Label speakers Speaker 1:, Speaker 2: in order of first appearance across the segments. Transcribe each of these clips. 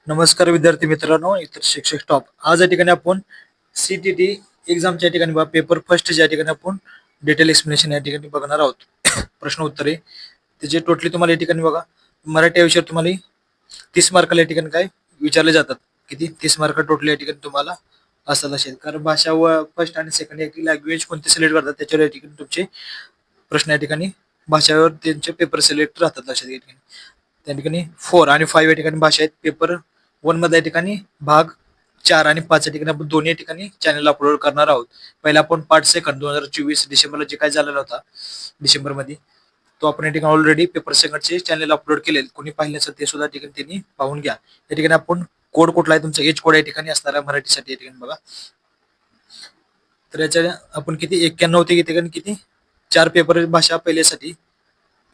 Speaker 1: नमस्कार विद्यार्थी मित्रांनो, इतर शिक्षक स्टॉप. आज या ठिकाणी आपण सीटीटी एक्झामच्या ठिकाणी बघा पेपर फर्स्टच्या ठिकाणी आपण डिटेल एक्सप्लेनेशन या ठिकाणी बघणार आहोत. प्रश्न उत्तरे त्याचे टोटली तुम्हाला या ठिकाणी बघा मराठी विषयावर तुम्हाला 30 मार्काला या ठिकाणी काय विचारले जातात. किती 30 मार्क टोटल या ठिकाणी तुम्हाला असतात असेल. कारण भाषा व फर्स्ट आणि सेकंड या लँग्वेज कोणते सिलेक्ट करतात त्याच्यावर या ठिकाणी तुमचे प्रश्न या ठिकाणी भाषेवर त्यांचे पेपर सिलेक्ट राहतात लक्षात या ठिकाणी. त्या ठिकाणी 4 आणि 5 या ठिकाणी भाषा आहेत. पेपर 1 मध्ये या ठिकाणी भाग 4 आणि 5 या ठिकाणी आपण दोन्ही ठिकाणी चॅनल अपलोड करणार आहोत. पहिला आपण पार्ट सेकंड 2024 डिसेंबरला जे काय झालेला होता डिसेंबरमध्ये तो आपण या ठिकाणी ऑलरेडी पेपर सेकंडचे चॅनल अपलोड केले. कोणी पाहिले असेल ते सुद्धा ठिकाणी त्यांनी पाहून घ्या. या ठिकाणी आपण कोड कुठला आहे तुमचा एज कोड या ठिकाणी असणार आहे मराठीसाठी या ठिकाणी बघा. तर याच्या आपण किती 91 ते ठिकाणी किती 4 पेपर भाषा पहिल्यासाठी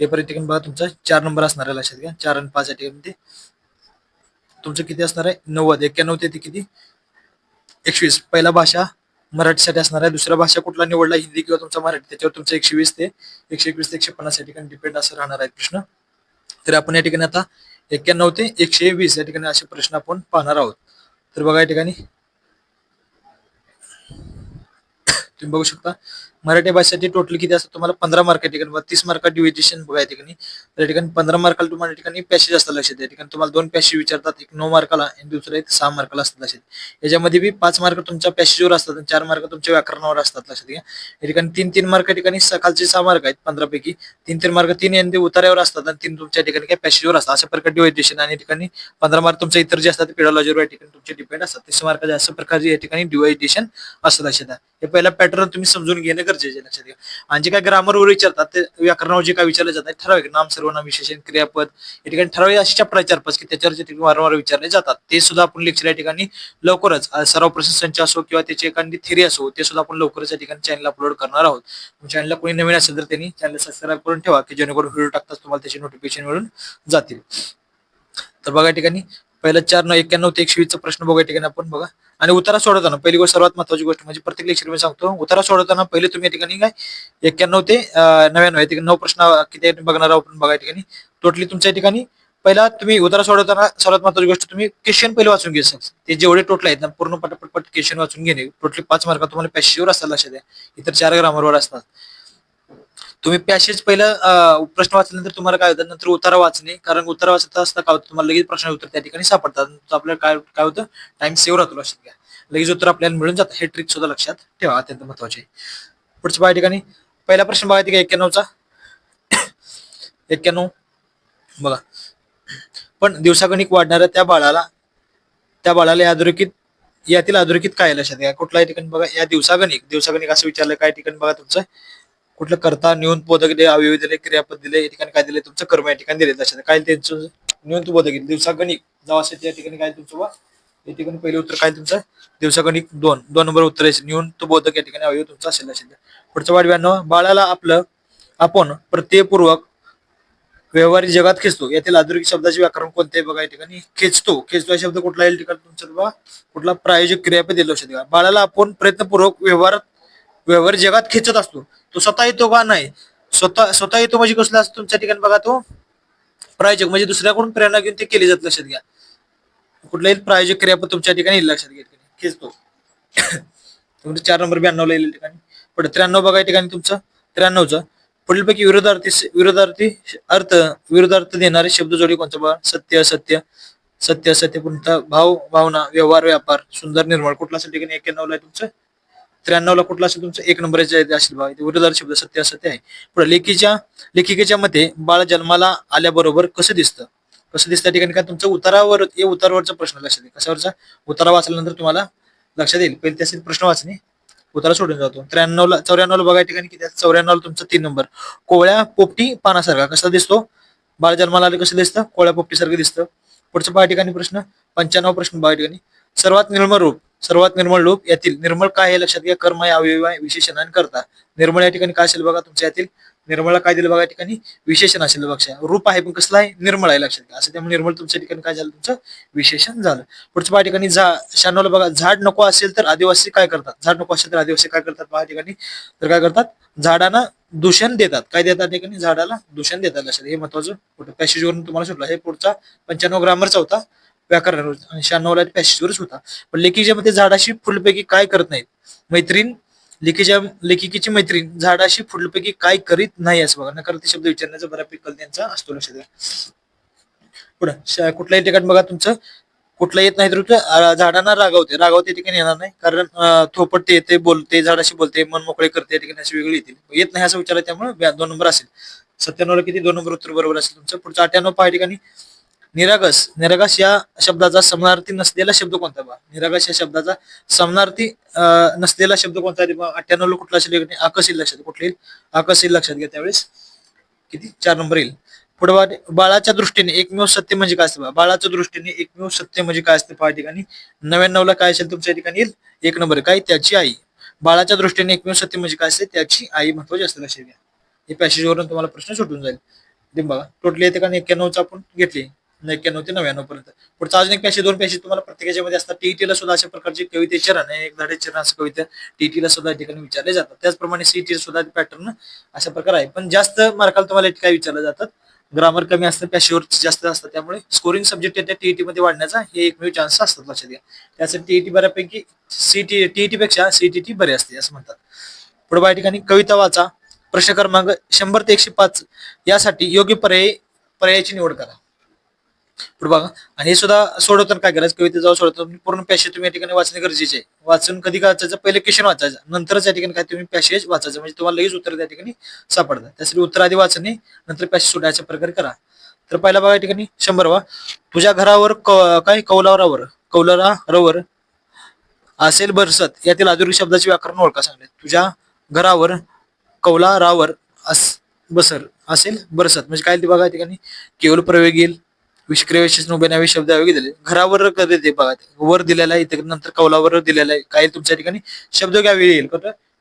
Speaker 1: पेपर या ठिकाणी बघा तुमचा 4 नंबर असणार आहे लक्षात घ्या. 4 आणि 5 या ठिकाणी तुमचं किती असणार आहे 90 91 ते किती 120. पहिला भाषा मराठीसाठी असणार आहे. दुसरा भाषा कुठला निवडला हिंदी किंवा तुमचा मराठी त्याच्यावर तुमचं 120 ते 121 ते 150 या ठिकाणी डिपेंड असं राहणार आहे प्रश्न. तर आपण या ठिकाणी आता 91 ते 120 या ठिकाणी असे प्रश्न आपण पाहणार आहोत. तर बघा या ठिकाणी तुम्ही बघू शकता मराठी भाषेसाठी टोटल किती असतात तुम्हाला 15 मार्क या ठिकाणी 30 मार्क डिव्हिजन बघा या ठिकाणी. तर या ठिकाणी 15 मार्काला तुम्हाला या ठिकाणी पॅसेज असतात लक्षात. या ठिकाणी तुम्हाला 2 पॅसेज विचारतात, एक 9 मार्काला आणि दुसरं एक 6 मार्काला असतात लक्षात. याच्यामध्ये बी 5 मार्क तुमच्या पॅसेजवर असतात आणि 4 मार्क तुमच्या व्याकरणावर असतात लक्षात घ्या. या ठिकाणी 3 मार्क या ठिकाणी सकाळचे 6 मार्क आहेत 15 पैकी 3 मार्क 3 यांनी उतार्यावर असतात आणि 3 तुमच्या ठिकाणी काय पॅसेजवर असतात. अशा प्रकारे डिव्हिजन आणि या ठिकाणी 15 मार्क तुमच्या इतर जे असतात पेडॉलॉजीवर या ठिकाणी तुमचे डिपेंड असतात. 30 मार्क अशा प्रकारचे या ठिकाणी डिव्हिजन असतं लक्षात घ्या. हे पहिला पॅटर्न तुम्ही समजून घेणं गरजेचे लक्षात घ्या. आणि जे काय ग्रामरवर विचारतात ते व्याकरणावर जे काय विचारले जातात ठराविक नाम सर्वनाम विशेषण क्रियापद या ठिकाणी ठराविक अशी चॅप्टर 4-5 की त्याच्यावर जे ठिकाणी वारंवार विचारले जातात ते सुद्धा आपण लेक्चर या ठिकाणी लवकरच सराव प्रश्न संच असो किंवा त्याची एखादी थिअरी असो ते सुद्धा आपण लवकरच या ठिकाणी चॅनल अपलोड करणार आहोत. चॅनलला कोणी नवीन असेल तर त्यांनी चॅनल सबस्क्राईब करून ठेवा की जेणेकरून व्हिडिओ टाकताच तुम्हाला त्याचे नोटिफिकेशन मिळून जातील. तर बघा या ठिकाणी पहिला 91 ते 120 चा प्रश्न बघा या ठिकाणी आपण बघा. आणि उतारा सोडवताना पहिली गोष्ट सर्वात महत्वाची गोष्ट म्हणजे प्रत्येक लेक्चर मी सांगतो उतारा सोडवताना पहिले तुम्ही या ठिकाणी काय 91 ते 99 या ठिकाणी 9 प्रश्न किती बघणार आहोत आपण बघा या ठिकाणी. टोटली तुमच्या या ठिकाणी पहिला तुम्ही उतारा सोडवताना सर्वात महत्वाची गोष्ट तुम्ही क्वेश्चन पहिले वाचून घ्यायचं. ते जेवढे टोटल आहेत ना पूर्ण पटपट क्वेश्चन वाचून घेणे. टोटली 5 मार्क तुम्हाला पॅसेजवर असतात लक्षात द्या. इतर 4 ग्रामरवर असतात. तुम्ही पॅसेज पहिलं प्रश्न वाचल्यानंतर तुम्हाला काय होतं नंतर उतारा वाचणे. कारण उतारा वाचत असता काय होतं तुम्हाला लगेच प्रश्न उत्तर त्या ठिकाणी सापडतात. आपल्याला काय काय होतं टाइम सेव्ह राहतो लक्षात घ्या. लगेच उत्तर आपल्याला मिळून जातं. हे ट्रिक सुद्धा लक्षात ठेवा अत्यंत महत्वाचे. पुढच्या बघा ठिकाणी पहिला प्रश्न बघा का 91चा 91 बघा. पण दिवसागणिक वाढणाऱ्या त्या बाळाला यातील अधोरेखित काय लक्षात घ्या. कुठल्याही ठिकाणी बघा या दिवसागणिक असं विचारलं काय ठिकाणी बघा तुमचं कुठलं करता न्यून बोधक दिले अवयवी दिले क्रियापद दिले या ठिकाणी काय दिले तुमचं कर्म या ठिकाणी दिले लक्षात काय त्यांचं न्यून बोधक दिवसागणिक जेव्हा असेल या ठिकाणी काय तुमचं या ठिकाणी पहिले उत्तर काय तुमचं दिवसागणिक 2 नंबर उत्तर आहे न्यून बोधक या ठिकाणी अवयव तुमचा असेल लक्षात घ्या. पुढचं 92 बाळाला आपण प्रत्ययपूर्वक व्यवहारिक जगात खेचतो. यातील अधोरेखित शब्दाचे व्याकरण कोणते बघा या ठिकाणी खेचतो हा शब्द कुठला येईल ठिकाणी तुमचं बघा कुठला प्रायोजिक क्रियापद दिलं लक्षात घ्या. बाळाला आपण प्रयत्नपूर्वक व्यवहार जगात खेचत असतो. तो स्वतः येतो का नाही स्वतः येतो म्हणजे कसला असतो तुमच्या ठिकाणी बघा तो प्रायोजक म्हणजे दुसऱ्याकडून प्रेरणा घेऊन ते केले जात लक्षात घ्या. कुठलाही प्रायोजक क्रियापद तुमच्या ठिकाणी लक्षात घ्या खेचतो. तुमचं 4 नंबर 92 ला येईल ठिकाणी. पुढे 93 बघा या ठिकाणी तुमचं 93चं पुढीलपैकी विरोधार्थ देणारे शब्द जोडी कोणतं बघा सत्य असत्य सत्य असत्य पुन्हा भावना व्यवहार व्यापार सुंदर निर्मळ कुठला असेल ठिकाणी 91 ला तुमचं 93 ला कुठला असेल तुमचं 1 नंबरचे असेल बघा विरोधार्थ शब्द सत्य असत्य आहे. पुढे लेखिकेच्या मते बाळ जन्माला आल्याबरोबर कसं दिसतं ठिकाणी काय तुमचं उतारावरचा प्रश्न लक्षात घ्या. कशावरचा उतारा वाचल्यानंतर तुम्हाला लक्षात येईल. पहिले त्याचे प्रश्न वाचणे उतारा सोडून जातो. 94ला बघा ठिकाणी किती 94 तुमचं 3 नंबर कोवळ्या पोपटी पानासारखा कसा दिसतो बाळ जन्माला आले कसं दिसतं कोवळ्या पोपटी सारखं दिसतं. पुढच्या बघा ठिकाणी प्रश्न 95 प्रश्न बघा ठिकाणी सर्वात निर्मळ रूप यातील निर्मळ काय हे लक्षात घ्या. कर्म आहे अवयव आहे विशेषण आणि करता. निर्मळ या ठिकाणी काय असेल बघा तुमच्या यातील निर्मळला काय दिलं बघा या ठिकाणी विशेषण असेल लक्षात. रूप आहे पण कसलं आहे निर्मळ आहे लक्षात घ्या. असं त्यामुळे निर्मळ तुमच्या ठिकाणी काय झालं तुमचं विशेषण झालं. पुढच्या बघा ठिकाणी 96 बघा झाड नको असेल तर आदिवासी काय करतात बघा ठिकाणी तर काय करतात झाडांना दूषण देतात. काय देतात ठिकाणी झाडाला दूषण देतात लक्षात. हे महत्वाचं पॅसेज वरून तुम्हाला सुटलं. हे पुढचा 95 ग्रामरचा होता. व्याकरणावर आणि 96ला पॅसेजवरच होता. पण लेखीच्या मध्ये झाडाशी फुलपैकी काय करत नाहीत. मैत्रीण लेखिकेची मैत्रीण झाडाशी फुलपैकी काय करीत नाही असं बघा. नकारार्थी शब्द विचारण्याचा बऱ्यापैकी कल त्यांचा असतो, लक्षात घ्या. पुढे कुठल्याही ठिकाणी बघा तुमचं कुठलं येत नाही तर झाडांना रागावते. रागावते ठिकाणी येणार नाही, कारण थोपटते येते, बोलते, झाडाशी बोलते, मन मोकळे करते, या ठिकाणी अशी वेगळी येतील. येत नाही असं विचार, त्यामुळे 2 नंबर असेल. 97ला किती 2 नंबर उत्तर बरोबर असेल तुमचं. पुढचं 98 पहा ठिकाणी निरागस. निरागस या शब्दाचा समानार्थी नसलेला शब्द कोणता बा. निरागस या शब्दाचा समानार्थी नसलेला शब्द कोणता आहे? 98ला कुठला असेल? आकशील लक्षात. कुठले येईल? आकशील लक्षात घ्या. त्यावेळेस किती 4 नंबर येईल. पुढे बाळाच्या दृष्टीने एकमेव सत्य म्हणजे काय असतं? बाळाच्या दृष्टीने एकमेव सत्य म्हणजे काय असतं पहा ठिकाणी. 99ला काय असेल तुमच्या ठिकाणी येईल? 1 नंबर काय? त्याची आई. बाळाच्या दृष्टीने एकमेव सत्य म्हणजे काय असते? त्याची आई महत्वाची असते, लक्षात घ्या. हे पॅसेज वरून तुम्हाला प्रश्न सुटून जाईल. ते बघा टोटली येते, कारण 91चा आपण घेतली, 91 ते 99 पर्यंत. पुढचा अजून एक पॅसेज, 2 पॅसेज तुम्हाला प्रत्येकाच्या मध्ये असतात. टीईटीला सुद्धा अशा प्रकारचे कविते चरण, एक धडे चरण असं कविता टीईटीला सुद्धा या ठिकाणी विचारले जातात. त्याचप्रमाणे सीईटी सुद्धा पॅटर्न अशा प्रकार आहे. पण जास्त मार्काला तुम्हाला काय विचारलं जातात? ग्रामर कमी असतं, पॅशिवर जास्त असतं, त्यामुळे स्कोरिंग सब्जेक्ट येते टीईटी मध्ये वाढण्याचा हे एकमेव चान्स असतात, लक्षात घ्या. त्यासाठी टीईटी बऱ्यापैकी टीईटी पेक्षा सीईटी बरी असते असं म्हणतात. पुढे या ठिकाणी कविता वाचा. प्रश्न क्रमांक 100 ते 105 यासाठी योग्य पर्यायाची निवड करा. पुढे बघा, आणि हे सुद्धा सोडवताना काय करायचं? कविता जेव्हा सोडवताना पूर्ण पॅसेज तुम्ही या ठिकाणी वाचणे गरजेचे आहे. वाचून कधी काय वाचायचं? पहिले क्वेश्चन वाचायचं, नंतरच या ठिकाणी काय तुम्ही पॅसेज वाचायचं, म्हणजे तुम्हाला लगेच उत्तर त्या ठिकाणी सापडतं. त्यासाठी उत्तर आधी वाचणे, नंतर पॅसेज सोडायच्या प्रकारे करा. तर पहिला बघा या ठिकाणी 100वा. तुझ्या घरावर काय कौलारावर असेल बरसत यातील अधोरेखित शब्दाचे व्याकरण ओळखा सांगले. तुझ्या घरावर कौलारावर बसर असेल बरसत म्हणजे काय ते बघा. ठिकाणी केवळ प्रयोग येईल, विष्क्रिय विशेषण उभे नावे शब्द दिले. घरावर कधी ते बघा, वर दिलेला आहे इथे, नंतर कौलावर दिलेला आहे. काय तुमच्या ठिकाणी शब्द घ्यावे येईल.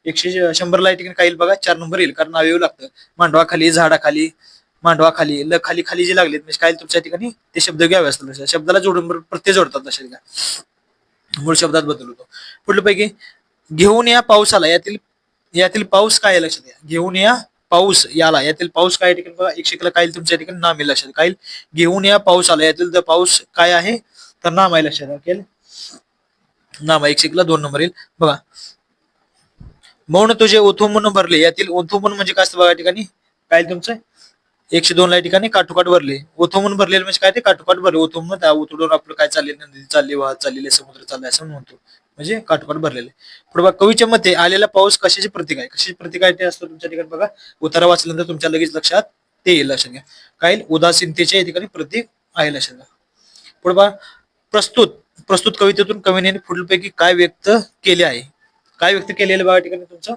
Speaker 1: 100ला या ठिकाणी काय येईल बघा? 4 नंबर येईल, कारण नाव येऊ लागतं. मांडवाखाली, झाडाखाली, मांडवाखाली, खाली खाली जे लागलेत म्हणजे काय तुमच्या ठिकाणी ते शब्द घ्यावे असतात. शब्दाला जोडून प्रत्यय जोडतात, लक्षात घ्या. मूळ शब्दात बदल होतो. पुढल्या पैकी घेऊन या पावसाला यातील पाऊस काय आहे? लक्षात घ्या. घेऊन या पाऊस याला यातील पाऊस काय ठिकाणी बघा. 100ला काय तुमच्या ठिकाणी नाम आहे, लक्षात. काय घेऊन या पाऊस आला यातील पाऊस काय आहे? तर नाम आहे, लक्षात घ्या. नाम आहे. 100ला 2 नंबर येईल बघा. मौन तुझे ओथुंबून भरले यातील ओथुंबून म्हणजे काय असतं बघा. ठिकाणी काय तुमचं 102ला ठिकाणी काठोकाठ भरले. ओथुंबून भरलेलं म्हणजे काय? ते काठोकाठ भरले. ओथुंबून त्या उतरून आपलं काय चालले, नदी चालली, वाहत चाललेले, समुद्र चाललाय असं म्हणतो, म्हणजे काठोकाठ भरलेले. पुढे बघा, कवीच्या मते आलेला पाऊस कशाची प्रतीक आहे? कशाची प्रतीक आहे ते असतं तुमच्या ठिकाणी बघा. उतारा वाचल्यानंतर तुमच्या लगेच लक्षात ते येईल, लक्षात घ्या. काय उदासीनतेच्या या ठिकाणी प्रतीक आहे, लक्षात घ्या. पुढे बघा, प्रस्तुत प्रस्तुत कवितेतून कवीने पुढीलपैकी काय व्यक्त केले आहे? काय व्यक्त केलेलं बघा ठिकाणी तुमचं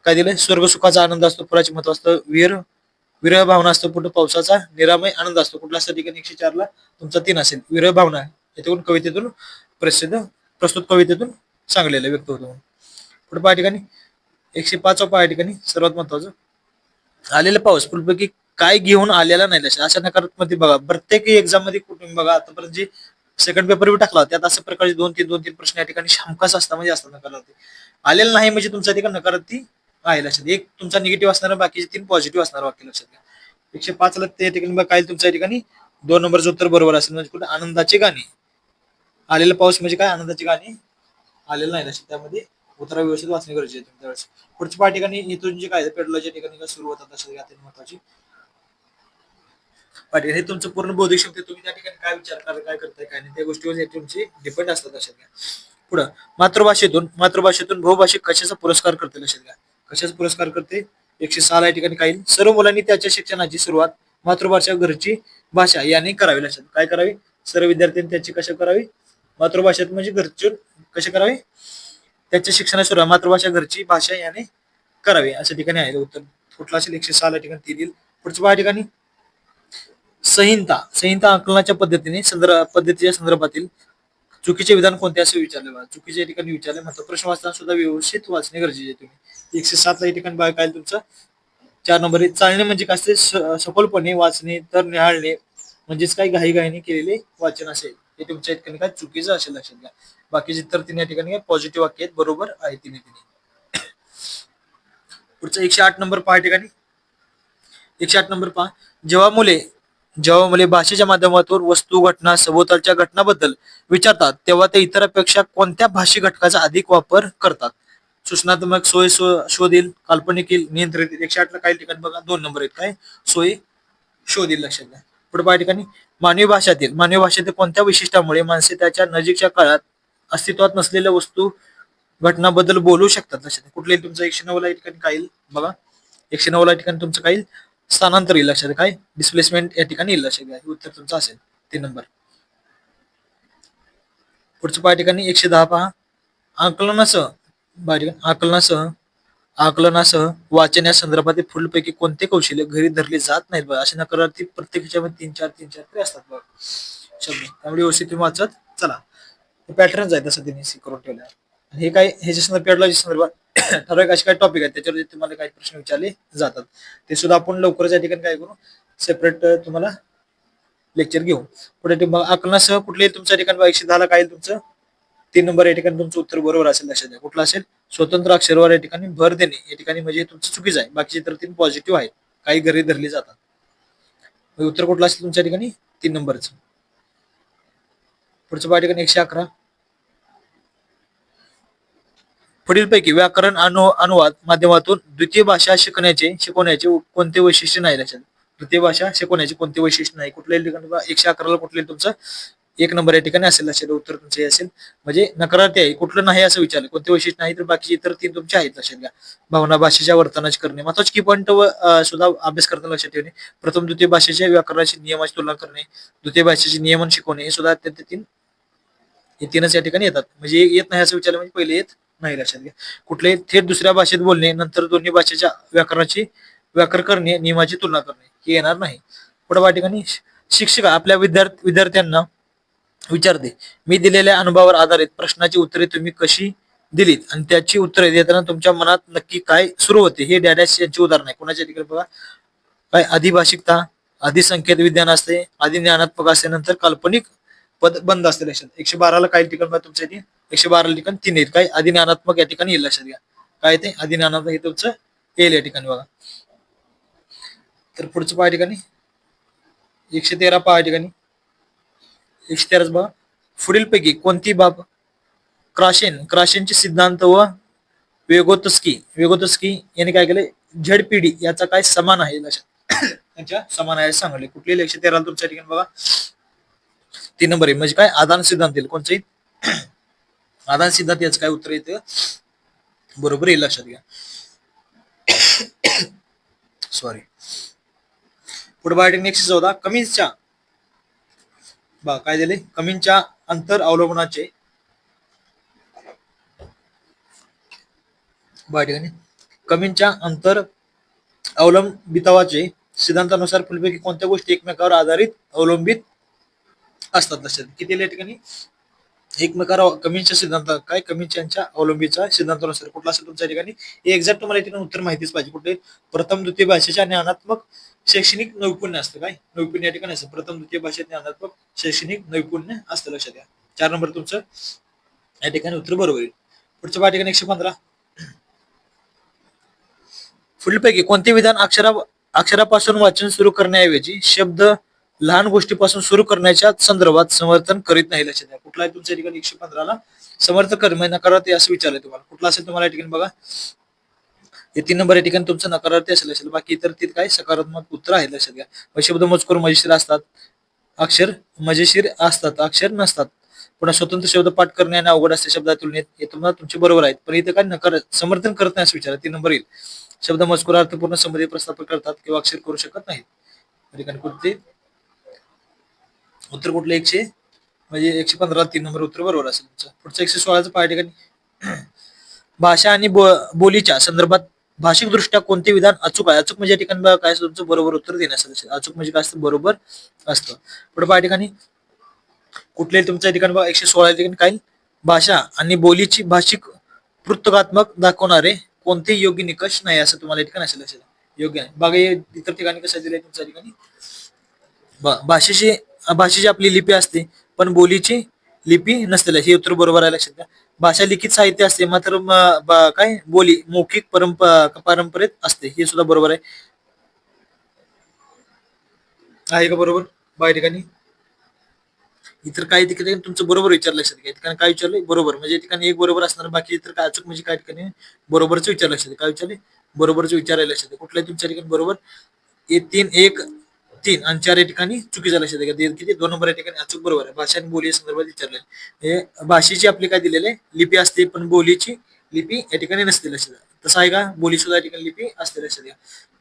Speaker 1: काय दिलंय? स्वर्ग सुखाचा आनंद असतो, फुलाचे महत्व असतं, विरह भावना असतो, पुढे पावसाचा निरामय आनंद असतो. कुठला असतं ठिकाणी? 104ला तुमचा 3 असेल. विरह भावना यातून कवितेतून प्रस्तुत कवितेतून सांगलेलं व्यक्त होतो. पुढे पहा ठिकाणी 105 पहा ठिकाणी सर्वात महत्वाचं आलेला पाऊस पुढपैकी काय घेऊन आलेला नाही, अशा नकारात्मक बघा. प्रत्येक एक्झाम मध्ये कुठून बघा आतापर्यंत जे सेकंड पेपर बी टाकला त्यात अशा प्रकारचे 2-3 प्रश्न या ठिकाणी हमखास असतात, म्हणजे असतात नकारार्थी. आलेलं नाही म्हणजे तुमच्या ठिकाणी नकारार्थी आहे, लक्षात. एक तुमचा निगेटिव्ह असणार, बाकीचे 3 पॉझिटिव्ह असणार वाक्य, लक्षात घ्या. 105ला ते ठिकाणी बघा काय तुमच्या ठिकाणी 2 नंबरचं उत्तर बरोबर असेल. म्हणजे कुठे? आनंदाची गाणी. आलेला पाऊस म्हणजे काय? आनंदाची गाणी आलेलं नाही, लक्षात. त्यामध्ये उत्तर व्यवस्थित वाचणे गरजेचे आहे त्यावेळेस. पुढच्या पाठ ठिकाणी इथून जे काय पेडलाच्या ठिकाणी सुरू होतात, लक्षात घ्या. महत्वाची पाटील हे तुमचं पूर्ण बौद्धिक क्षमता, तुम्ही त्या ठिकाणी काय विचार करा, काय करताय, काय नाही, त्या गोष्टीवर तुमची डिपेंड असतात, लक्षात घ्या. पुढं मातृभाषेतून बहुभाषिक कशाचा पुरस्कार करते, लक्षात घ्या. कशाचा पुरस्कार करते? 106 या ठिकाणी काही सर्व मुलांनी त्याच्या शिक्षणाची सुरुवात मातृभाषा घरची भाषा याने करावी, लक्षात. काय करावी? सर्व विद्यार्थ्यांनी त्याची कशा करावी? मातृभाषेत म्हणजे घरची कशी करावी? त्याच्या शिक्षणाची सुरुवात मातृभाषा घरची भाषा याने करावी, अशा ठिकाणी आहे उत्तर. कुठला असेल? 106 ठिकाणी 3 येईल. पुढच्या ठिकाणी संहिता आकलनाच्या पद्धतीच्या संदर्भातील चुकीचे विधान कोणते असे विचारले बघा. चुकीच्या ठिकाणी विचारले म्हणतात. प्रश्न वाचताना सुद्धा व्यवस्थित वाचणे गरजेचे आहे. तुम्ही 107ला या ठिकाणी बघा काय तुमचं 4 नंबर चालणे म्हणजे काय असते? सखोलपणे वाचणे, तर निहाळणे म्हणजेच काय घाईघाईने केलेले वाचन असेल, हे तुमच्या ठिकाणी काय चुकीचं असेल, लक्षात घ्या. बाकीचे तर 3 या ठिकाणी पॉझिटिव्ह वाक्य आहेत, बरोबर आहे तिन्ही. पुढचं 108 नंबर पहा ठिकाणी 108 नंबर पहा. जेव्हा मुले जेव्हा मुले भाषेच्या माध्यमातून वस्तू, घटना, सभोवतालच्या घटनाबद्दल विचारतात तेव्हा ते इतरांपेक्षा कोणत्या भाषिक घटकाचा अधिक वापर करतात? सूचनात्मक, शोध येईल, काल्पनिक येईल, नियंत्रित येईल. 108 ला काही ठिकाणी बघा 2 नंबर आहेत. काय सोयी, शोध येईल. लक्षात घ्या. पुढे पहा ठिकाणी मानवी भाषेतील कोणत्या वैशिष्ट्यामुळे माणसे त्याच्या नजीकच्या काळात अस्तित्वात नसलेल्या वस्तू, घटनाबद्दल बोलू शकतात? लक्षात घ्या. कुठले तुमचं 109 ला ठिकाणी काय येईल बघा. 109 ला ठिकाणी तुमचं काय येईल? स्थानांतर येईल. लक्षात काय डिस्प्लेसमेंट या ठिकाणी येईल. लक्षात घ्या. हे उत्तर तुमचं असेल 3 नंबर. पुढचं पहा ठिकाणी 110 पहा. आकलनासह आकलनासह आकलनासह वाचन या संदर्भातील पुढीलपैकी कोणते कौशल्य घरी धरले जात नाहीत बघा. असे नकारार्थी प्रत्येक मध्ये 3-4 तरी असतात बघा शब्द. त्यामुळे व्यवस्थित तुम्ही वाचत चला. पॅटर्न आहे तसं त्यांनी करून ठेवलं. हे काय ह्याच्या संदर्भात पेडलॉजी संदर्भात ठराविक असे काही टॉपिक आहेत त्याच्यावर तुम्हाला काही प्रश्न विचारले जातात. ते सुद्धा आपण लवकरच या ठिकाणी काय करू सेपरेट तुम्हाला लेक्चर घेऊ. पुढे आकलनासह कुठले तुमच्या ठिकाणी 110 ला काय तुमचं 3 नंबर या ठिकाणी तुमचं उत्तर बरोबर असेल. लक्षात घ्या. कुठलं असेल? स्वतंत्र अक्षरवर या ठिकाणी भर देणे या ठिकाणी म्हणजे तुमचं चुकीचं आहे. बाकीचे तर 3 पॉझिटिव्ह आहेत. काही घरी धरली जातात. उत्तर कुठलं असेल तुमच्या ठिकाणी 3 नंबरचं. पुढचं पाठ ठिकाणी 111. पुढीलपैकी व्याकरण अनुवाद माध्यमातून द्वितीय भाषा शिकवण्याचे कोणते वैशिष्ट्य नाही? लक्षात. द्वितीय भाषा शिकवण्याचे कोणते वैशिष्ट्य नाही? कुठल्याही ठिकाणी 111 ला कुठले तुमचं 1 नंबर या ठिकाणी असेल. लक्षात. उत्तर तुमचं हे असेल म्हणजे नकारार्थी आहे. कुठलं नाही असं विचारलं. कोणते वैशिष्ट्य नाही तर बाकीचे इतर 3 तुमचे आहेत. लक्षात घ्या. भावना, भाषेच्या वर्तनाची करणे महत्वाचे की पॉईंट सुद्धा अभ्यास करताना लक्षात ठेवणे. प्रथम द्वितीय भाषेच्या व्याकरणाची नियमाची तुलना करणे, द्वितीय भाषेचे नियमन शिकवणे हे सुद्धा अत्यंत 3 हे 3च या ठिकाणी येतात. म्हणजे येत नाही असं विचारलं म्हणजे पहिले येत नाही. लक्षात घ्या. कुठले थेट दुसऱ्या भाषेत बोलणे, नंतर दोन्ही भाषेच्या व्याकरणाची व्याकरण करणे, नियमाची तुलना करणे हे येणार नाही. पुढे या ठिकाणी शिक्षिका आपल्या विद्यार्थ्यांना विचारते, मी दिलेल्या अनुभवावर आधारित प्रश्नाची उत्तरे तुम्ही कशी दिलीत आणि त्याची उत्तरे देताना तुमच्या मनात नक्की काय सुरू होते? हे डॅडॅश यांची उदाहरण आहे. कोणाच्या ठिकाणी बघा. काय अधिभाषिकता, अधिसंकेत विज्ञान असते, अधिज्ञानात्मक असते, नंतर काल्पनिक पद बंद असते. लक्षात. 112 ला काही ठिकाण तुमच्या इथे 112 ठिकाण 3 आहेत. काय अधिज्ञानात्मक या ठिकाणी येईल. लक्षात घ्या. काय ते अधिज्ञानात्मक हे तुमचं येईल या ठिकाणी बघा. तर पुढचं पहा ठिकाणी 113 पहा ठिकाणी 113 बघा. पुढीलपैकी कोणती बाब क्राशेनचे सिद्धांत व वेगोतस्की यांनी काय केले? झेडपीडी याचा काय समान आहे? लक्षात. त्यांच्या समान आहे सांगले. कुठली 113 तुमच्या ठिकाणी बघा 3 नंबर आहे. म्हणजे काय आदान सिद्धांत येईल. कोणचं आदान सिद्धांत याचं काय उत्तर येतं बरोबर येईल. लक्षात घ्या. सॉरी. पुढे बघा 114 कमींच्या बघा काय दिले? कमींच्या अंतर अवलंबनाचे कमींच्या अंतर अवलंबितावाचे सिद्धांतानुसार पुढीलपैकी कोणत्या गोष्टी एकमेकावर आधारित अवलंबित असतात? लक्षात. किती या ठिकाणी एकमेकावर कमींच्या सिद्धांत काय कमींच्या अवलंबीचा सिद्धांतानुसार कुठला असेल तुमच्या ठिकाणी? हे एक्झॅक्ट तुम्हाला ठिकाणी उत्तर माहितीच पाहिजे. कुठे? प्रथम द्वितीय भाषेच्या ज्ञानात्मक शैक्षणिक नैपुण्य असतं. काय नैपुण्य या ठिकाणी असतं. प्रथम द्वितीय भाषेत ज्ञानात्मक शैक्षणिक नैपुण्य असतं. लक्षात घ्या. 4 नंबर तुमचं या ठिकाणी उत्तर बरोबर येईल. पुढच्या पाठ ठिकाणी 115 पुढीलपैकी कोणते विधान अक्षरापासून वाचन सुरू करण्याऐवजी शब्द लहान गोष्टीपासून सुरू करण्याच्या संदर्भात समर्थन करीत नाही? लक्षात द्या. कुठला आहे तुमच्या ठिकाणी 115 ला समर्थन करणे नकारार्थी असं विचारलंय तुम्हाला. कुठला असेल तुम्हाला या ठिकाणी बघा. हे 3 नंबर या ठिकाणी तुमचं नकारार्थी असेल. बाकी इतर 3 काय सकारात्मक उत्तर आहे. लक्षात घ्या. शब्द मजकूर मजेशीर असतात, अक्षर मजेशीर असतात, अक्षर नसतात. पुन्हा स्वतंत्र शब्द पाठ करणे आणि अवघड असते शब्दात तुलनेत हे तुम्हाला तुमचे बरोबर आहेत. पण इथं काय समर्थन करत नाही असं विचार 3 नंबर येईल. शब्द मजकूर अर्थपूर्ण संबंधी प्रस्थापित करतात किंवा अक्षर करू शकत नाहीत. ठिकाणी कुठले उत्तर कुठले 100 म्हणजे 115 3 नंबर उत्तर बरोबर असेल तुमचं. पुढचं 116 पाय ठिकाणी भाषा आणि बोलीच्या संदर्भात भाषिक दृष्ट्या कोणते विधान अचूक आहे? अचूक म्हणजे ठिकाणी काय तुमचं बरोबर उत्तर देण्यास अचूक म्हणजे काय असतं? बरोबर असतं. पुढे पाय ठिकाणी कुठल्याही तुमच्या ठिकाणी बघा 116 ठिकाणी काय भाषा आणि बोलीची भाषिक पृथकात्मक दाखवणारे कोणते योग्य निकष नाही असं तुम्हाला ठिकाणी असेल. योग्य नाही. बघा इतर ठिकाणी कसं दिलंय तुमच्या ठिकाणी भाषेची आपली लिपी असते पण बोलीची लिपी नसते. हे उत्तर बरोबर आहे. लक्षात घ्या. भाषा लिखित साहित्य असते मात्र काय बोली मौखिक परंपरेत असते. हे सुद्धा बरोबर आहे. आहे का बरोबर? बघा या ठिकाणी इतर काही ठिकाणी तुमचं बरोबर विचार लक्षात घ्या. ठिकाणी काय विचारलंय? बरोबर. म्हणजे या ठिकाणी एक बरोबर असणार, बाकी इतर काय अचूक म्हणजे काय ठिकाणी बरोबरच विचार लक्षात घ्या. काय विचारले? बरोबरच विचारायला लक्षात घ्या. कुठल्याही तुमच्या ठिकाणी बरोबर तीन एक तीन आणि चार या ठिकाणी चुकीचा लक्षात घ्या. किती? 2 नंबर या ठिकाणी अचूक बरोबर आहे. भाषा आणि बोली या संदर्भात विचारलंय. हे भाषेची आपली काय दिलेले लिपी असते, पण बोलीची लिपी या ठिकाणी नसते लक्षात घ्या. तसं आहे का? बोली सुद्धा या ठिकाणी लिपी असते लक्षात घ्या.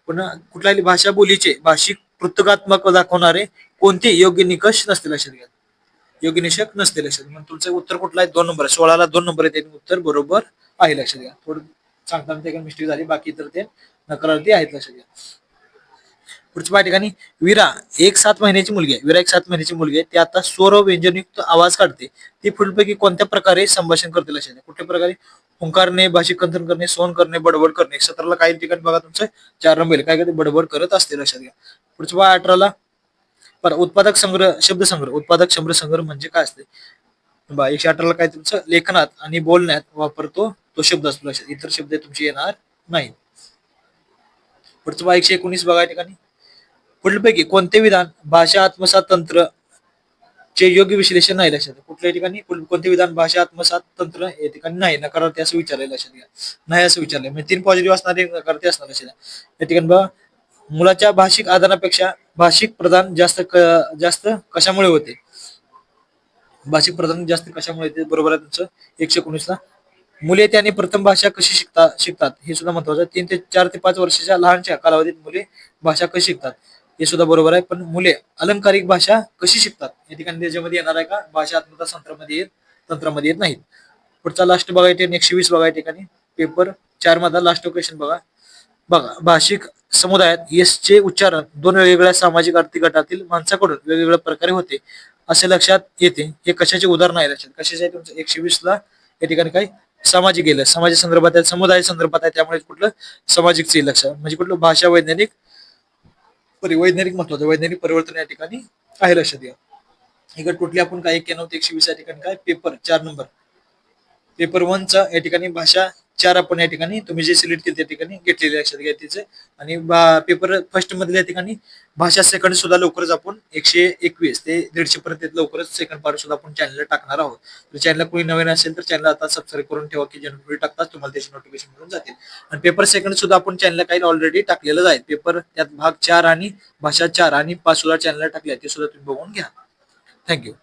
Speaker 1: पण कुठल्याही भाषा बोलीचे भाषिक पृथकात्मक दाखवणारे कोणते योग्य निकष नसते लक्षात घ्या. योग्य निषेक नसते लक्षात घ्या. मग तुमचं उत्तर कुठलं आहे? 2 नंबर आहे. 16 ला 2 नंबर आहे. त्याने उत्तर बरोबर आहे लक्षात घ्या. थोडं सांगताना ते मिस्टेक झाली, बाकी तर ते नकारार्थी आहेत लक्षात घ्या. पुढच्या पाय ठिकाणी विरा एक 7 महिन्याची मुलगी आहे. विरा एक 7 महिन्याची मुलगी आहे. ती आता स्वर व्यंजनयुक्त आवाज काढते. ती पुढीलपैकी कोणत्या प्रकारे संभाषण करते लक्षात घ्या. कुठल्या प्रकारे? हुंकारणे, भाषिक कंथन करणे, सोन करणे, बडबड करणे. 17 ला काही ठिकाणी बघा तुमचं 4 नंबर काय करते? बडबड करत असते लक्षात घ्या. पुढच्या पाय 18 पर उत्पादक संग्रह शब्द संग्रह उत्पादक शब्द संग्रह म्हणजे काय असते? बा 118 काय तुमचं लेखनात आणि बोलण्यात वापरतो तो शब्द असतो लक्षात. इतर शब्द तुमचे येणार नाही. पुढचं बा 119 बघा या ठिकाणी पुढीलपैकी कोणते विधान भाषा आत्मसात तंत्र चे योग्य विश्लेषण नाही लक्षात घ्या. कुठल्या ठिकाणी कोणते विधान भाषा आत्मसात तंत्र या ठिकाणी नाही, नकारार्थी असं विचारलेलं लक्षात घ्या. नाही असं विचारलंय म्हणजे 3 पॉझिटिव्ह असणार, एक नकारार्थी असणार लक्षात घ्या. या ठिकाणी बघा मुलाच्या भाषिक आदानापेक्षा भाषिक प्रदान जास्त कशामुळे होते? भाषिक प्रदान जास्त कशामुळे येते? बरोबर आहे तुमचं 119 ला. मुले त्यांनी प्रथम भाषा कशी शिकतात हे सुद्धा महत्वाचं आहे. 4 ते 5 वर्षाच्या लहानच्या कालावधीत मुले भाषा कशी शिकतात हे सुद्धा बरोबर आहे. पण मुले अलंकारिक भाषा कशी शिकतात या ठिकाणी त्याच्यामध्ये येणार आहे का? भाषा आत्मता तंत्रामध्ये येत नाहीत. पुढचा लास्ट बघायचे 120 बघा या ठिकाणी पेपर 4 मधला लास्ट क्वेश्चन बघा. बघा भाषिक समुदायात यस चे उच्चारण 2 वेगवेगळ्या सामाजिक आर्थिक गटातील माणसाकडून वेगवेगळ्या प्रकारे होते असे लक्षात येते. हे कशाचे उदाहरण आहे लक्षात? कशाचे आहे तुमचं 120 ला या ठिकाणी काय सामाजिक गेलं, समाज संदर्भात आहे, समुदाय संदर्भात आहे, त्यामुळे कुठलं सामाजिकचे लक्षात म्हणजे कुठलं भाषा वैज्ञानिक महत्वाचं वैज्ञानिक परिवर्तन या ठिकाणी आहे लक्षात घ्या. इकडे कुठली आपण काय केलं होतं 120 या ठिकाणी काय पेपर 4 नंबर पेपर 1 चा या ठिकाणी भाषा 4 आपण या ठिकाणी तुम्ही जे सिलेक्ट केले त्या ठिकाणी घेतलेले लक्षात घ्या तिचे. आणि पेपर फर्स्ट मधल्या ठिकाणी भाषा सेकंड सुद्धा लवकरच आपण 121 ते 150 पर्यंत लवकरच सेकंड पार्ट सुद्धा आपण चॅनलला टाकणार आहोत. तर चॅनलला कोणी नवीन असेल तर चॅनल आता सबस्क्राईब करून ठेवा की जेणेकरून टाकताच तुम्हाला त्याची नोटिफिकेशन मिळून जातील. आणि पेपर सेकंड सुद्धा आपण चॅनलला काही ऑलरेडी टाकलेलं आहे. पेपर त्यात भाग 4 आणि भाषा 4 आणि 5 सुद्धा चॅनलला टाकले ते सुद्धा तुम्ही बघून घ्या. थँक्यू.